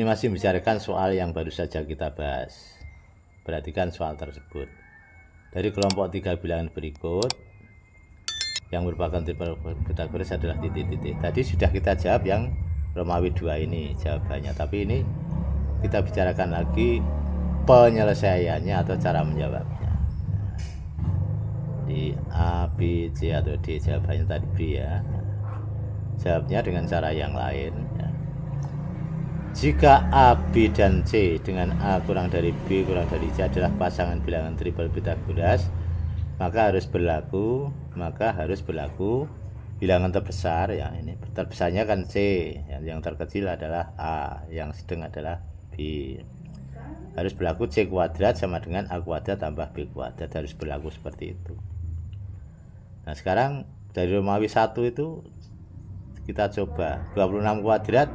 Ini masih membicarakan soal yang baru saja kita bahas. Perhatikan soal tersebut. Dari kelompok 3 bilangan berikut, yang merupakan triple Pythagoras adalah titik-titik. Tadi sudah kita jawab yang Romawi 2 ini jawabannya. Tapi ini kita bicarakan lagi penyelesaiannya atau cara menjawabnya. Di A, B, C atau D, jawabannya tadi B ya. Jawabnya dengan cara yang lain ya. Jika A, B, dan C dengan A kurang dari B kurang dari C adalah pasangan bilangan triple Pythagoras, maka harus berlaku bilangan terbesar ya. Ini terbesarnya kan C, yang terkecil adalah A, yang sedang adalah B. Harus berlaku C kuadrat sama dengan A kuadrat tambah B kuadrat, harus berlaku seperti itu. Nah sekarang dari Romawi 1 itu kita coba 26 kuadrat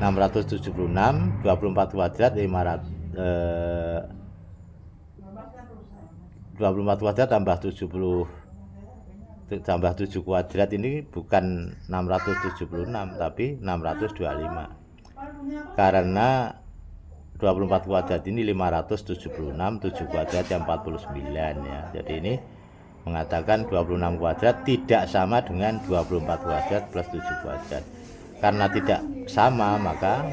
676, 24 kuadrat 24 kuadrat tambah 70 tambah 7 kuadrat ini bukan 676 tapi 625. Karena 24 kuadrat ini 576, 7 kuadrat yang 49 ya. Jadi ini mengatakan 26 kuadrat tidak sama dengan 24 kuadrat plus 7 kuadrat. Karena tidak sama maka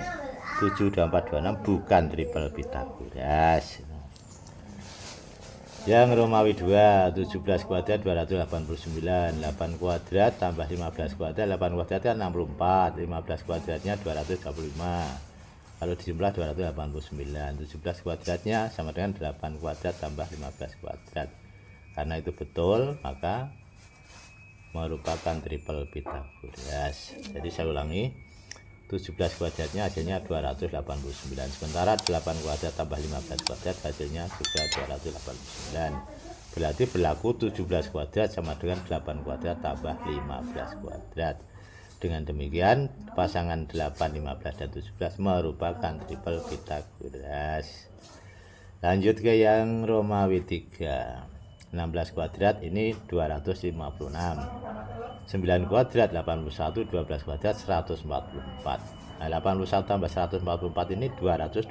7, 24, 26 bukan triple Pythagoras. Yang Romawi 2, 17 kuadrat 289, 8 kuadrat tambah 15 kuadrat, 8 kuadrat kan 64, 15 kuadratnya 225. Kalau dijumlah 289, 17 kuadratnya sama dengan 8 kuadrat tambah 15 kuadrat. Karena itu betul maka merupakan triple Pythagoras. Jadi saya ulangi, 17 kuadratnya hasilnya 289, sementara 8 kuadrat tambah 15 kuadrat hasilnya juga 289. Berarti berlaku 17 kuadrat sama dengan 8 kuadrat tambah 15 kuadrat. Dengan demikian pasangan 8, 15 dan 17 merupakan triple Pythagoras. Lanjut ke yang Romawi 3. 16 kuadrat ini 256, 9 kuadrat 81, 12 kuadrat 144. Nah 81 tambah 144 ini 225.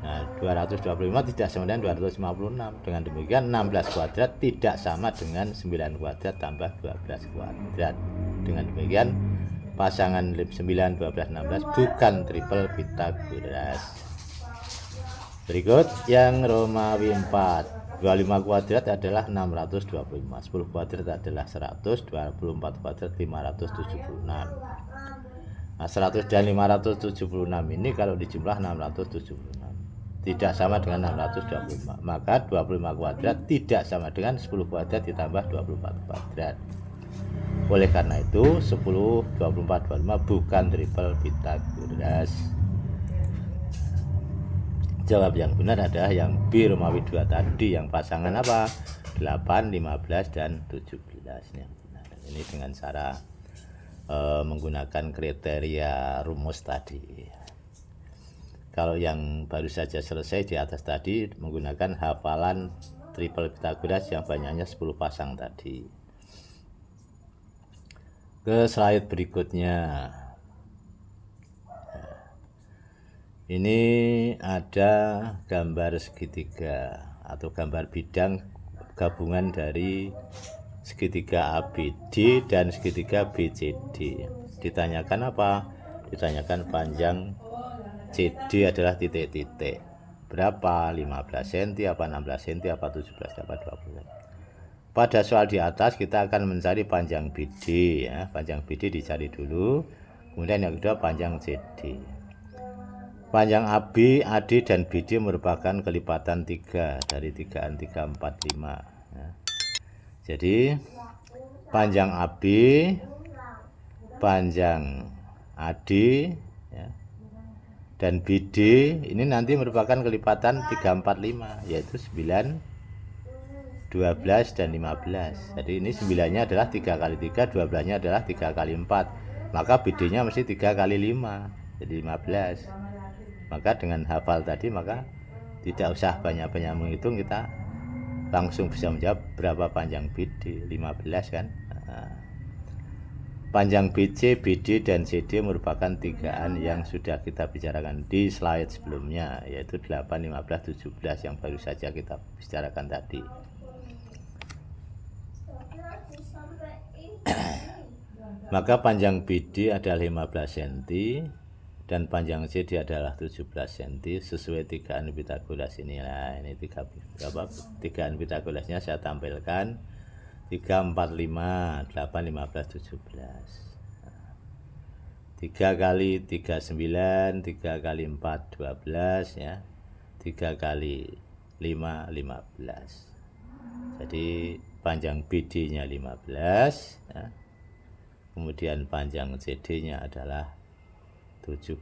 Nah 225 tidak sama dengan 256. Dengan demikian 16 kuadrat tidak sama dengan 9 kuadrat tambah 12 kuadrat. Dengan demikian pasangan 9, 12, 16 bukan triple Pythagoras. Berikut yang Romawi 4. 25 kuadrat adalah 625, 10 kuadrat adalah 100, 24 kuadrat 576. Nah 100 dan 576 ini kalau dijumlah 676 tidak sama dengan 625, maka 25 kuadrat tidak sama dengan 10 kuadrat ditambah 24 kuadrat. Oleh karena itu 10, 24, 25 bukan triple Pythagoras. Jawab yang benar adalah yang B Romawi 2 tadi, yang pasangan apa? 8, 15 dan 17 yang benar. Ini dengan cara menggunakan kriteria rumus tadi. Kalau yang baru saja selesai di atas tadi menggunakan hafalan triple Pythagoras yang banyaknya 10 pasang tadi. Ke slide berikutnya. Ini ada gambar segitiga atau gambar bidang gabungan dari segitiga ABD dan segitiga BCD. Ditanyakan apa? Ditanyakan panjang CD adalah titik-titik. Berapa? 15 cm, apa 16 cm, apa 17, apa 20. Pada soal di atas kita akan mencari panjang BD ya. Panjang BD dicari dulu. Kemudian yang kedua panjang CD. Panjang AB, AD, dan BD merupakan kelipatan 3 dari 3an 3, 4, 5 ya. Jadi panjang AB, panjang AD ya, dan BD ini nanti merupakan kelipatan 3, 4, 5 yaitu 9, 12, dan 15. Jadi ini 9-nya adalah 3 kali 3, 12-nya adalah 3 kali 4. Maka BD-nya mesti 3 kali 5, jadi 15. Maka dengan hafal tadi maka tidak usah banyak-banyak menghitung, kita langsung bisa menjawab berapa panjang BD, 15 kan. Nah, Panjang BC, BD, dan CD merupakan tigaan yang sudah kita bicarakan di slide sebelumnya, yaitu 8, 15, 17 yang baru saja kita bicarakan tadi. Maka panjang BD adalah 15 cm dan panjang CD adalah 17 cm sesuai tigaan Pythagoras ini. Nah, ini tigaan Pythagorasnya saya tampilkan. 3, 4, 5, 8, 15, 17. 3 kali 3, 9, 3 kali 4, 12 ya. 3 kali 5, 15. Jadi panjang BD-nya 15 ya. Kemudian panjang CD-nya adalah 17.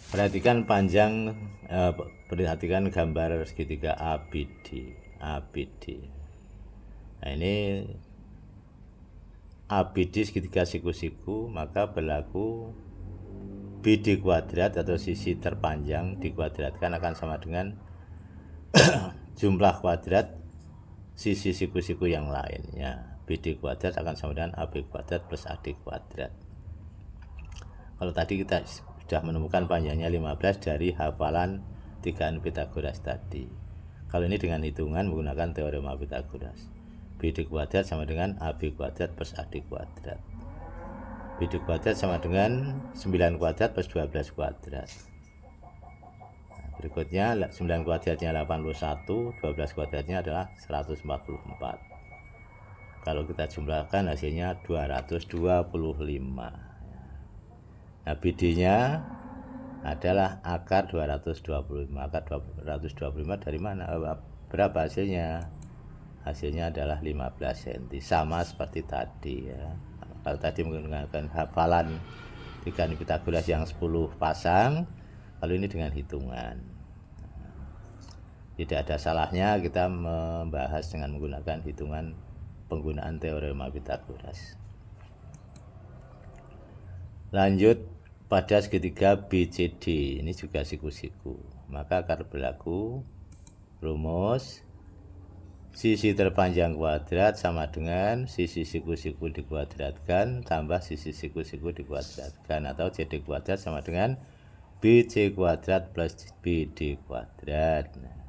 Perhatikan perhatikan gambar segitiga ABD. Nah, ini ABD segitiga siku-siku, maka berlaku BD kuadrat atau sisi terpanjang dikuadratkan akan sama dengan jumlah kuadrat sisi siku-siku yang lainnya. BD kuadrat akan sama dengan AB kuadrat plus AD kuadrat. Kalau tadi kita sudah menemukan panjangnya 15 dari hafalan tigaan Pythagoras tadi. Kalau ini dengan hitungan menggunakan teorema Pythagoras. BD kuadrat sama dengan AB kuadrat plus AD kuadrat. BD kuadrat sama dengan 9 kuadrat plus 12 kuadrat. Nah, berikutnya 9 kuadratnya 81, 12 kuadratnya adalah 144. Kalau kita jumlahkan hasilnya 225. Nah, BD-nya adalah akar 225. Akar 225 dari mana? Berapa hasilnya? Hasilnya adalah 15 cm. Sama seperti tadi ya. Kalau tadi menggunakan hafalan tigaan Pythagoras yang 10 pasang, kalau ini dengan hitungan. Tidak ada salahnya kita membahas dengan menggunakan hitungan penggunaan teorema Pythagoras. Lanjut pada segitiga BCD, ini juga siku-siku, maka akan berlaku rumus sisi terpanjang kuadrat sama dengan sisi siku-siku dikuadratkan tambah sisi siku-siku dikuadratkan, atau CD kuadrat sama dengan BC kuadrat plus BD kuadrat. Nah,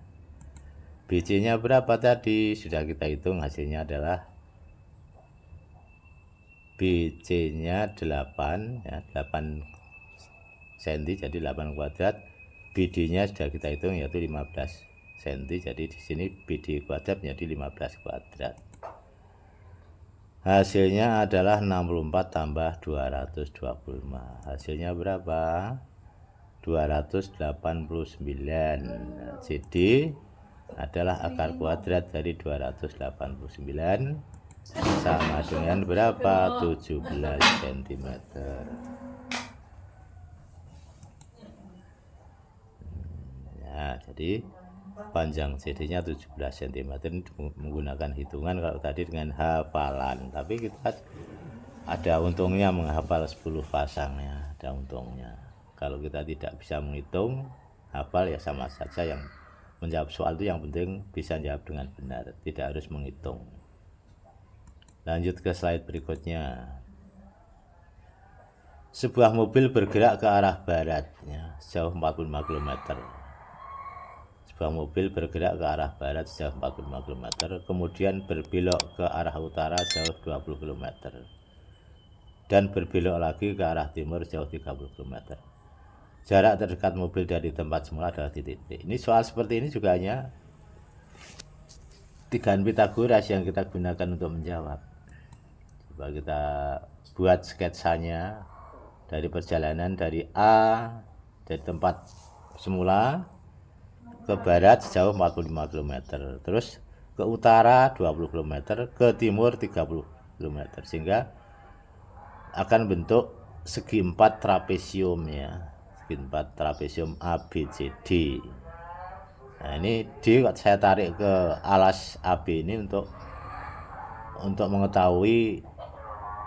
BC nya berapa tadi? Sudah kita hitung, hasilnya adalah BC nya 8 ya, 8 cm, jadi 8 kuadrat. BD nya sudah kita hitung yaitu 15 cm, jadi di sini BD kuadrat menjadi 15 kuadrat. Hasilnya adalah 64 tambah 225. Hasilnya berapa? 289. CD adalah akar kuadrat dari 289 sama dengan berapa? 17 cm. Nah, jadi panjang CD-nya 17 cm menggunakan hitungan, kalau tadi dengan hafalan. Tapi kita ada untungnya menghafal 10 pasangnya, ada untungnya. Kalau kita tidak bisa menghitung, hafal ya sama saja. Yang menjawab soal itu yang penting bisa jawab dengan benar, tidak harus menghitung. Lanjut ke slide berikutnya. Sebuah mobil bergerak ke arah barat ya, sejauh 45 km. Sebuah mobil bergerak ke arah barat sejauh 45 km, kemudian berbelok ke arah utara sejauh 20 km, dan berbelok lagi ke arah timur sejauh 30 km. Jarak terdekat mobil dari tempat semula adalah titik. Ini soal seperti ini juga hanya tigaan Pythagoras yang kita gunakan untuk menjawab. Coba kita buat sketsanya dari perjalanan dari A, dari tempat semula ke barat sejauh 45 km, terus ke utara 20 km, ke timur 30 km, sehingga akan bentuk segi 4 trapesium ya, segi 4 trapesium ABCD. Nah, ini D saya tarik ke alas AB ini untuk mengetahui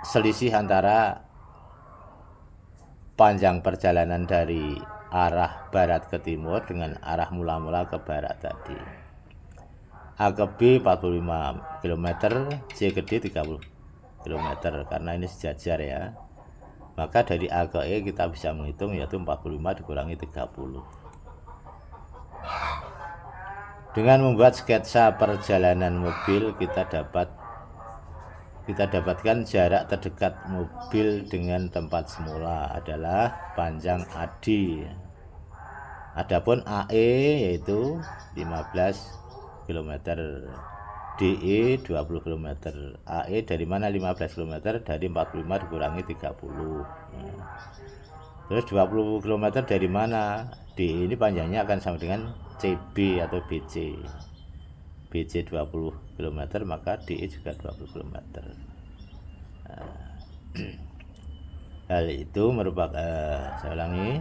selisih antara panjang perjalanan dari arah barat ke timur dengan arah mula-mula ke barat tadi. A ke B 45 km, C ke D 30 km, karena ini sejajar ya. Maka dari A ke E kita bisa menghitung, yaitu 45 dikurangi 30. Dengan membuat sketsa perjalanan mobil, kita dapatkan jarak terdekat mobil dengan tempat semula adalah panjang AD. Adapun AE yaitu 15 km, DE 20 km. AE dari mana 15 km? Dari 45 dikurangi 30. Terus 20 km dari mana? DE ini panjangnya akan sama dengan CB atau BC. BC 20 km, maka DE juga 20 km. Hal itu merupakan saya ulangi.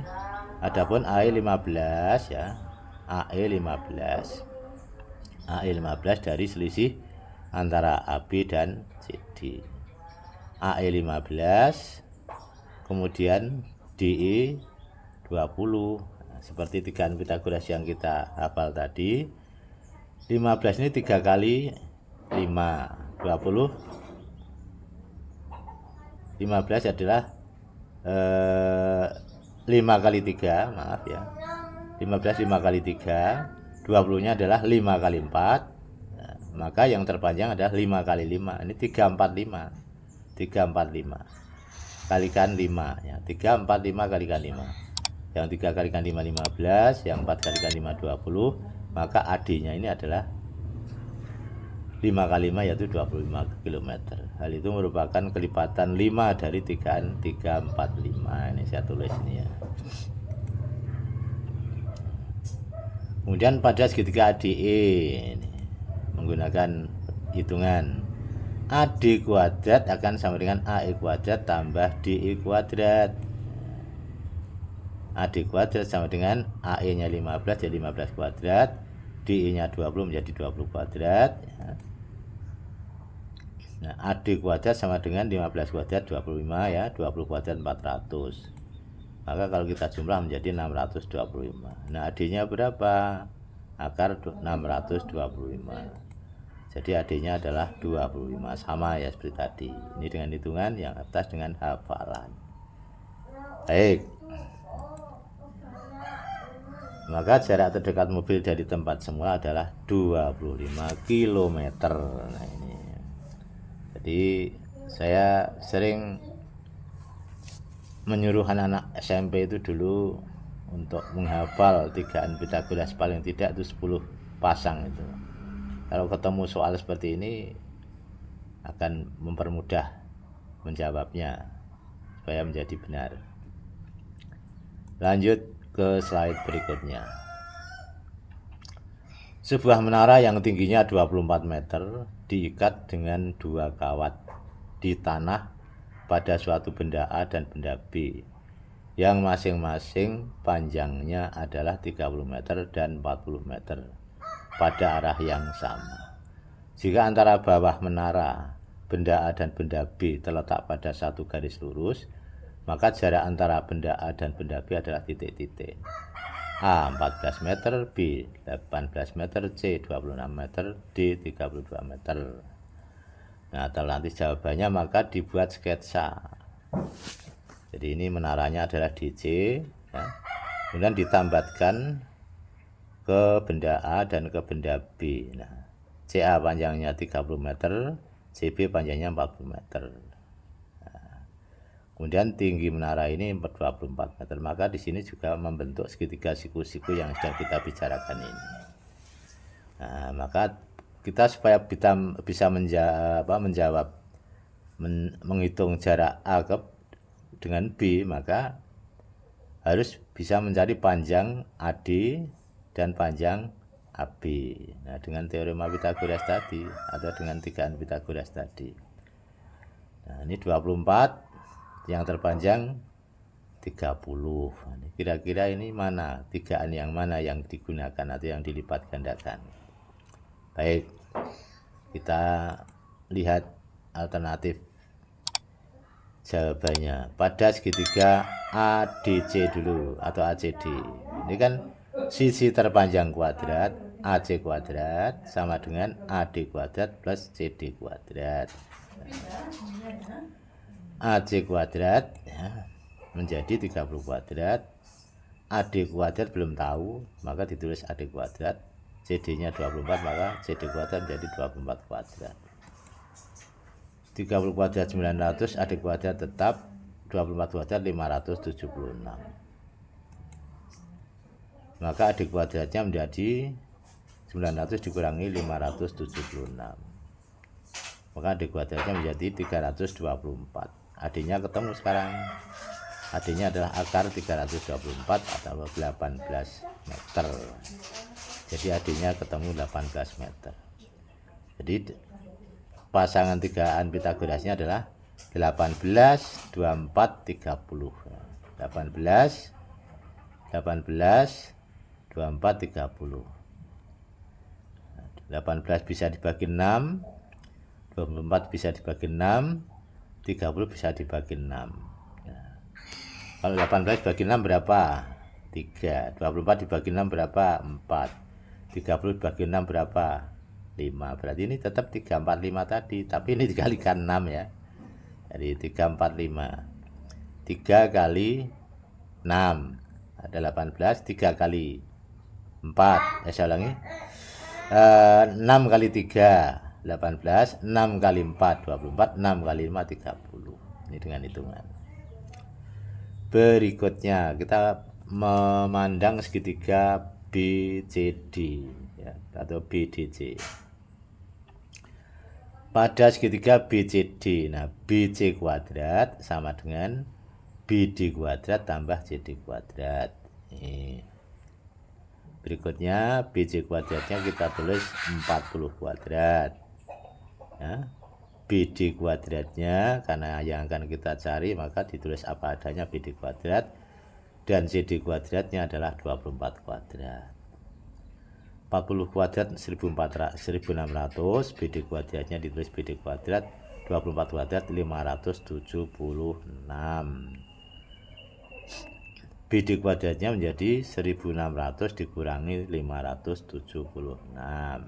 Adapun AE 15 ya. AE 15 dari selisih antara AB dan CD. AE 15 kemudian DE 20. Seperti tigaan Pythagoras yang kita hafal tadi, 15 ini 3 kali 5, 20. 15 adalah 5 kali 3, maaf ya. 15 5 kali 3, 20-nya adalah 5 kali 4. Nah, maka yang terpanjang adalah 5 kali 5. Ini 345. 345. Kalikan 5 ya. 345 kalikan 5. Yang 3 kalikan 5 15, yang 4 kalikan 5 20. Maka AD-nya ini adalah 5 kali 5 yaitu 25 km. Hal itu merupakan kelipatan 5 dari tigaan 345. Ini saya tulis ini ya. Kemudian pada segitiga ADE ini, menggunakan hitungan AD kuadrat akan sama dengan AE kuadrat tambah DE kuadrat. AD kuadrat sama dengan AE nya 15 jadi 15 kuadrat, DE nya 20 menjadi 20 kuadrat ya. Nah, AD kuadrat sama dengan 15 kuadrat 25 ya, 20 kuadrat 400. Maka kalau kita jumlah menjadi 625. Nah, AD-nya berapa? Akar 625. Jadi AD-nya adalah 25. Sama ya seperti tadi. Ini dengan hitungan, yang atas dengan hafalan. Baik. Maka jarak terdekat mobil dari tempat semula adalah 25 km. Nah, ini. Jadi saya sering menyuruh anak-anak SMP itu dulu untuk menghafal tigaan Pythagoras paling tidak itu 10 pasang itu. Kalau ketemu soal seperti ini akan mempermudah menjawabnya supaya menjadi benar. Lanjut ke slide berikutnya. Sebuah menara yang tingginya 24 meter diikat dengan 2 kawat di tanah pada suatu benda A dan benda B yang masing-masing panjangnya adalah 30 meter dan 40 meter pada arah yang sama. Jika antara bawah menara, benda A dan benda B terletak pada satu garis lurus, maka jarak antara benda A dan benda B adalah titik-titik. A 14 meter, B 18 meter, C 26 meter, D 32 meter. Nah, terlantis jawabannya maka dibuat sketsa. Jadi ini menaranya adalah DC ya. Kemudian ditambatkan ke benda A dan ke benda B. Nah, CA panjangnya 30 meter, CB panjangnya 40 meter. Nah, kemudian tinggi menara ini 24 meter. Maka di sini juga membentuk segitiga siku-siku yang sedang kita bicarakan ini. Nah, maka kita supaya bisa menjawab menghitung jarak A dengan B, maka harus bisa mencari panjang AD dan panjang AB. Nah, dengan teorema Pythagoras tadi atau dengan tigaan Pythagoras tadi. Nah, ini 24, yang terpanjang 30. Kira-kira ini mana tigaan yang mana yang digunakan atau yang dilipat gandakan? Baik, kita lihat alternatif jawabannya. Pada segitiga ADC dulu atau ACD. Ini kan sisi terpanjang kuadrat, AC kuadrat sama dengan AD kuadrat plus CD kuadrat. AC kuadrat ya, menjadi 30 kuadrat. AD kuadrat belum tahu, maka ditulis AD kuadrat. CD-nya 24, maka CD kuadrat menjadi 24 kuadrat. 30 kuadrat 900, AD kuadrat tetap, 24 kuadrat 576. Maka AD kuadratnya menjadi 900 dikurangi 576. Maka AD kuadratnya menjadi 324. AD-nya ketemu sekarang. AD-nya adalah akar 324 atau 18 meter. Jadi AD-nya ketemu 18 meter. Jadi pasangan tigaan Pitagorasnya adalah 18, 24, 30. 18, 24, 30. 18 bisa dibagi 6, 24 bisa dibagi 6, 30 bisa dibagi 6. Kalau 18 dibagi 6 berapa? 3. 24 dibagi 6 berapa? 4. 30 dibagi 6 berapa? 5. Berarti ini tetap 345 tadi, tapi ini dikalikan 6 ya. Jadi 345. 3 kali 6 ada 18, 3 kali 4. Saya ulangi. 6 kali 3 18, 6 kali 4 24, 6 kali 5 30. Ini dengan hitungan. Berikutnya kita memandang segitiga BCD ya, atau BDC. Pada segitiga BCD, nah BC kuadrat sama dengan BD kuadrat tambah CD kuadrat. Ini. Berikutnya BC kuadratnya kita tulis 40 kuadrat ya. BD kuadratnya karena yang akan kita cari maka ditulis apa adanya BD kuadrat, dan CD kuadratnya adalah 24 kuadrat. 40 kuadrat 1600, BD kuadratnya ditulis BD kuadrat, 24 kuadrat 576. BD kuadratnya menjadi 1600 dikurangi 576.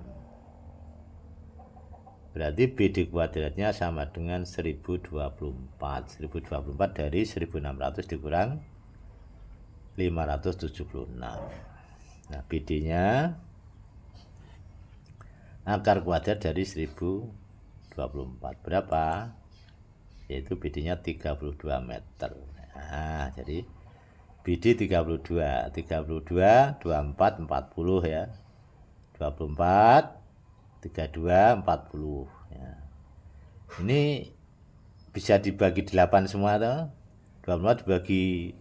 Berarti BD kuadratnya sama dengan 1024. 1024 dari 1600 dikurang 576. Nah, BD-nya akar kuadrat dari 1024 berapa? Yaitu BD-nya 32 meter. Nah, jadi BD 32, 24, 40 ya. 24, 32, 40 ya. Ini bisa dibagi 8 semua toh. 24 dibagi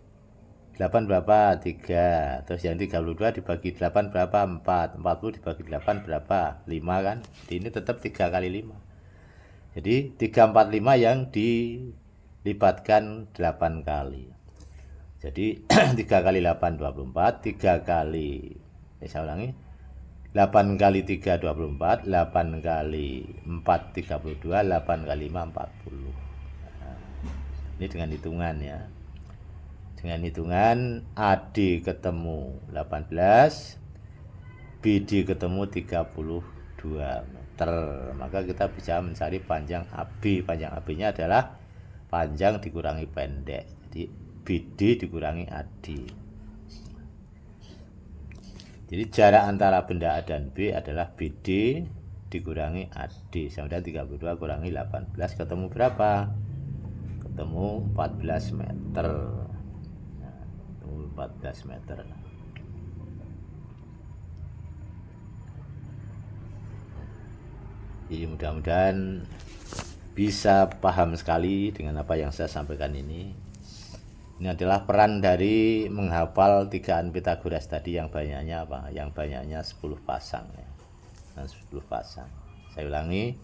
8 berapa? 3. Terus yang 32 dibagi 8 berapa? 4. 40 dibagi 8 berapa? 5 kan. Jadi ini tetap 3 kali 5. Jadi 345 yang dilibatkan 8 kali. Jadi 3 kali 8 24, 3 kali saya ulangi, 8 kali 3 24, 8 kali 4 32, 8 kali 5 40. Nah, ini dengan hitungan ya. Dengan hitungan AD ketemu 18, BD ketemu 32 meter. Maka kita bisa mencari panjang AB. Panjang AB-nya adalah panjang dikurangi pendek. Jadi BD dikurangi AD. Jadi jarak antara benda A dan B adalah BD dikurangi AD. Sama dengan 32 kurangi 18 ketemu berapa? Ketemu 14 meter. Nah, ketemu 14 meter. Jadi mudah-mudahan bisa paham sekali dengan apa yang saya sampaikan ini. Ini adalah peran dari menghafal tigaan Pitagoras tadi yang banyaknya apa? Yang banyaknya 10 pasang ya. 10 pasang. Saya ulangi.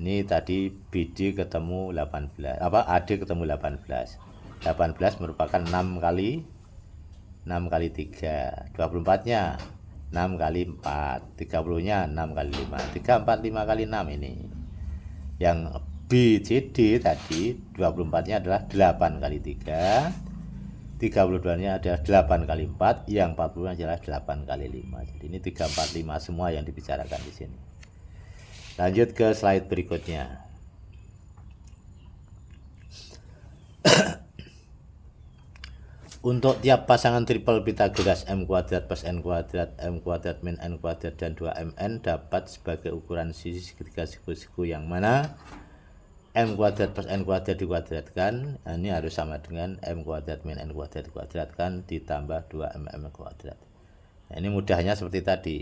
Ini tadi BD ketemu 18. AD ketemu 18. 18 merupakan 6 kali 3. 24-nya 6 kali 4. 30-nya 6 kali 5. 3, 4, 5 kali 6 ini. Yang BCD tadi 24-nya adalah 8 kali 3, 32-nya ada 8 kali 4, yang 40 adalah 8 kali 5. Jadi ini 3, 4, 5 semua yang dibicarakan di sini. Lanjut ke slide berikutnya. Untuk tiap pasangan triple Pitagoras M kuadrat plus N kuadrat, M kuadrat min N kuadrat, dan 2MN dapat sebagai ukuran sisi segitiga siku-siku yang mana M kuadrat plus N kuadrat dikuadratkan, nah ini harus sama dengan M kuadrat min N kuadrat dikuadratkan ditambah 2MM kuadrat. Nah, ini mudahnya seperti tadi.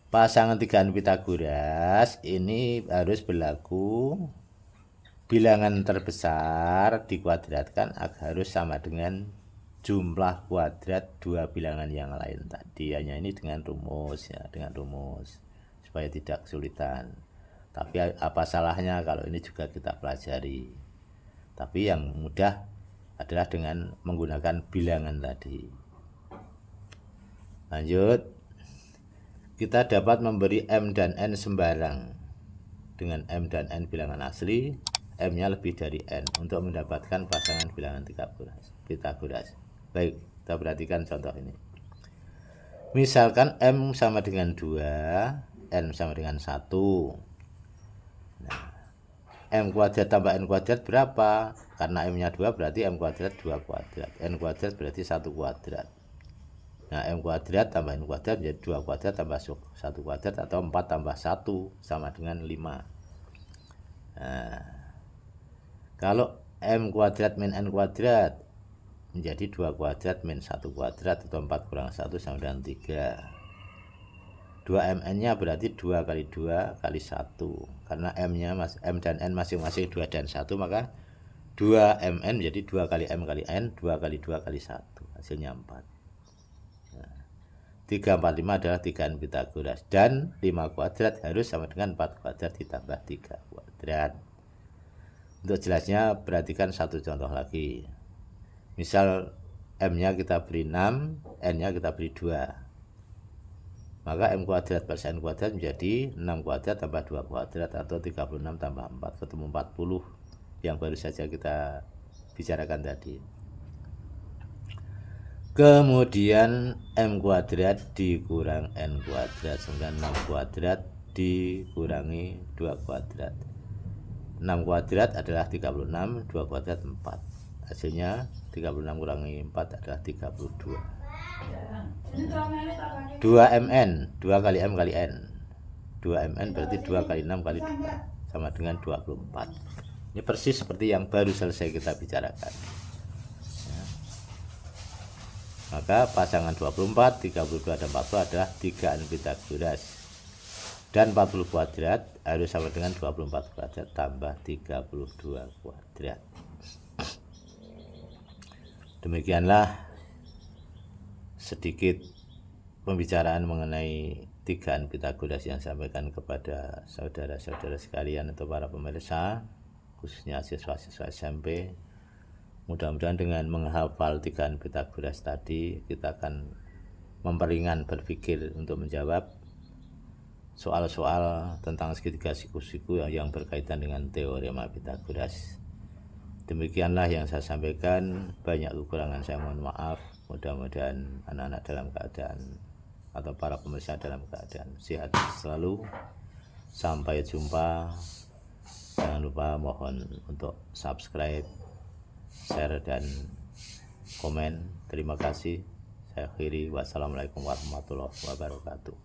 Pasangan 3N Pitagoras ini harus berlaku bilangan terbesar dikuadratkan harus sama dengan jumlah kuadrat dua bilangan yang lain tadi. Hanya ini dengan rumus ya, dengan rumus supaya tidak kesulitan. Tapi apa salahnya kalau ini juga kita pelajari. Tapi yang mudah adalah dengan menggunakan bilangan tadi. Lanjut. Kita dapat memberi M dan N sembarang dengan M dan N bilangan asli, M-nya lebih dari N untuk mendapatkan pasangan bilangan Pitagoras. Baik, kita perhatikan contoh ini. Misalkan M sama dengan 2, N sama dengan 1. Nah, M kuadrat tambah N kuadrat berapa? Karena M-nya 2 berarti M kuadrat 2 kuadrat. N kuadrat berarti 1 kuadrat. Nah, M kuadrat tambah N kuadrat menjadi 2 kuadrat tambah 1 kuadrat atau 4 tambah 1 sama dengan 5. Nah, kalau M kuadrat min N kuadrat menjadi 2 kuadrat min 1 kuadrat atau 4 kurang 1 sama dengan 3. 2MN-nya berarti 2 kali 2 kali 1. Karena M-nya M dan N masing-masing 2 dan 1, maka 2MN menjadi 2 kali M kali N, 2 kali 2 kali 1. Hasilnya 4. Nah, 3, 4, 5 adalah 3N Pitagoras. Dan 5 kuadrat harus sama dengan 4 kuadrat ditambah 3 kuadrat. Untuk jelasnya perhatikan satu contoh lagi. Misal M-nya kita beri 6, N-nya kita beri 2. Maka M kuadrat plus N kuadrat menjadi 6 kuadrat tambah 2 kuadrat atau 36 tambah 4, ketemu 40 yang baru saja kita bicarakan tadi. Kemudian M kuadrat dikurang N kuadrat, sehingga 6 kuadrat dikurangi 2 kuadrat. 6 kuadrat adalah 36, 2 kuadrat 4. Hasilnya 36 kurangi 4 adalah 32. 2MN, 2 kali M kali N. 2MN berarti 2 kali 6 kali 2 sama dengan 24. Ini persis seperti yang baru selesai kita bicarakan. Ya. Maka pasangan 24, 32, dan 40 adalah 3N Pitagoras. Dan 40 kuadrat harus sama dengan 24 kuadrat tambah 32 kuadrat. Demikianlah sedikit pembicaraan mengenai 3N Pitagoras yang sampaikan kepada saudara-saudara sekalian atau para pemirsa, khususnya siswa-siswa SMP. Mudah-mudahan dengan menghafal 3N Pitagoras tadi, kita akan memperingan berpikir untuk menjawab soal-soal tentang segitiga siku-siku yang berkaitan dengan teorema Pitagoras. Demikianlah yang saya sampaikan. Banyak kekurangan saya mohon maaf. Mudah-mudahan anak-anak dalam keadaan atau para pemirsa dalam keadaan sehat selalu. Sampai jumpa. Jangan lupa mohon untuk subscribe, share, dan komen. Terima kasih. Saya akhiri. Wassalamualaikum warahmatullahi wabarakatuh.